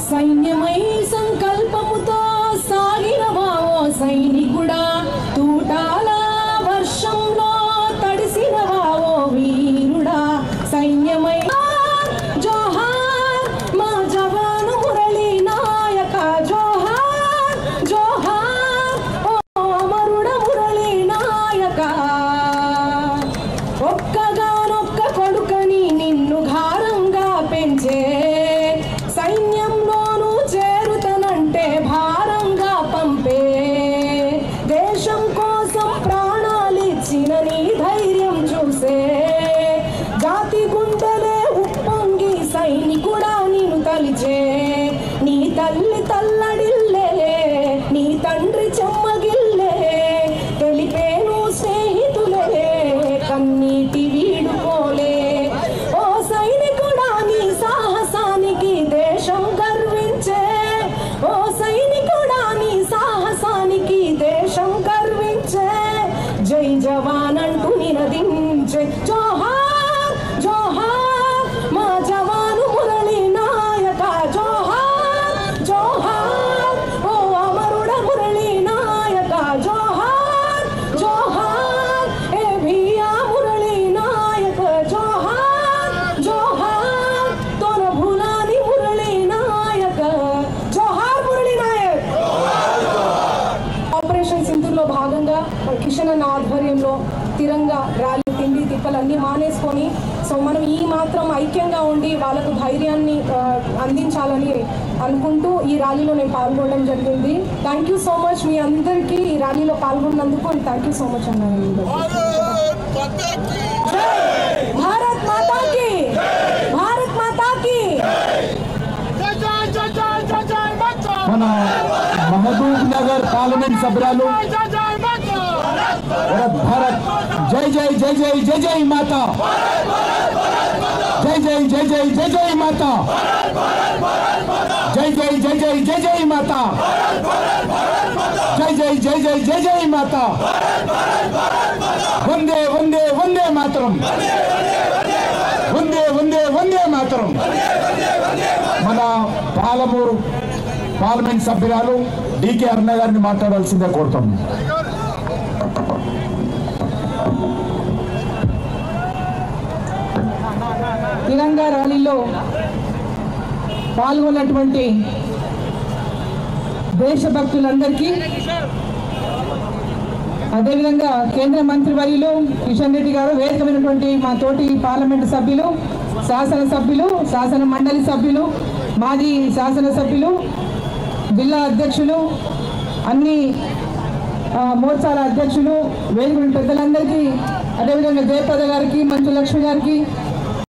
సైన్యమై సంకల్పముతో సాగినవా ఓ సైనికుడా, తూటాల వర్షంలో తడిసినవా ఓ వీరుడా. సైన్యమై జోహార్ మా జవాను మురళీ నాయక, జోహార్ జోహార్ ఓ అమరుడ మురళీ నాయక. ఒక్కగానొక్క కొడుకని నిన్ను ఘారంగా పెంచే, సైన్యంలోనూ చేరుతనంటే భారంగా పంపే, దేశం కోసం ప్రాణాలిచ్చిన నీ ధైర్యం చూసే, జాతి గుండెలే ఉప్పొంగి సైనికుడా నిన్ను తలిచే. నీ తల్లి తల్లడిల్లే, నీ తండ్రి చెమ్మగిల్లే, తెలిపేను స్నేహితులే కన్నీటి వీడుకోలే. ఓ సైనికుడా నీ సాహసానికి దేశం గర్వించే, ఓ సైనికుడా నీ సాహసానికి దేశం గర్వించే. జై జవాన్ అంటూ నినదించే, జోహార్ జోహార్ మా జవాను మురళీ నాయక, జోహార్ జోహార్ ఓ అమరుడ మురళీ నాయక, జోహార్ జోహార్ ఏ భియా మురళీ నాయక, జోహార్ జోహార్ తోన భూలాని మురళీ నాయక, జోహార్ మురళీ నాయక్. ఆపరేషన్ సింధూర్లో భాగంగా కిషన్ అన్న ఆధ్వర్యంలో తిరంగా ర్యాలీ తిండి తిప్పలన్నీ మానేసుకొని, సో మనం ఈ మాత్రం ఐక్యంగా ఉండి వాళ్ళకు ధైర్యాన్ని అందించాలని అనుకుంటూ ఈ ర్యాలీలో నేను పాల్గొనడం జరిగింది. థ్యాంక్ యూ సో మచ్ మీ అందరికీ ఈ ర్యాలీలో పాల్గొన్నందుకు. థ్యాంక్ యూ సో మచ్ అన్నాను. భారత్ మాతాకి, భారత్ మాతాకి. మన మహబూబ్ నగర్ పార్లమెంట్ సభ్యులు భారత్ జై జై జై జై జై జై మాతా, జై జై జై జై జై జై మాతా, జై జై జై జై జై జై మాతా, జై జై జై జై జై జై మాతా. వందే వందే వందే మాతరం, వందే వందే వందే మాతరం. మన పాలమూరు పార్లమెంట్ సభ్యురాలు డికే అరుణ గారిని మాట్లాడాల్సిందే కోరుతాం. తిరంగా ర్యాలీలో పాల్గొన్నటువంటి దేశభక్తులందరికీ, అదేవిధంగా కేంద్ర మంత్రివర్యులు కిషన్ రెడ్డి గారు, వేదికమైనటువంటి మా తోటి పార్లమెంటు సభ్యులు, శాసనసభ్యులు, శాసన మండలి సభ్యులు, మాజీ శాసనసభ్యులు, జిల్లా అధ్యక్షులు, అన్ని మోర్చాల అధ్యక్షులు, వేదిక పెద్దలందరికీ, అదేవిధంగా జయప్రద గారికి, మంచు లక్ష్మి గారికి,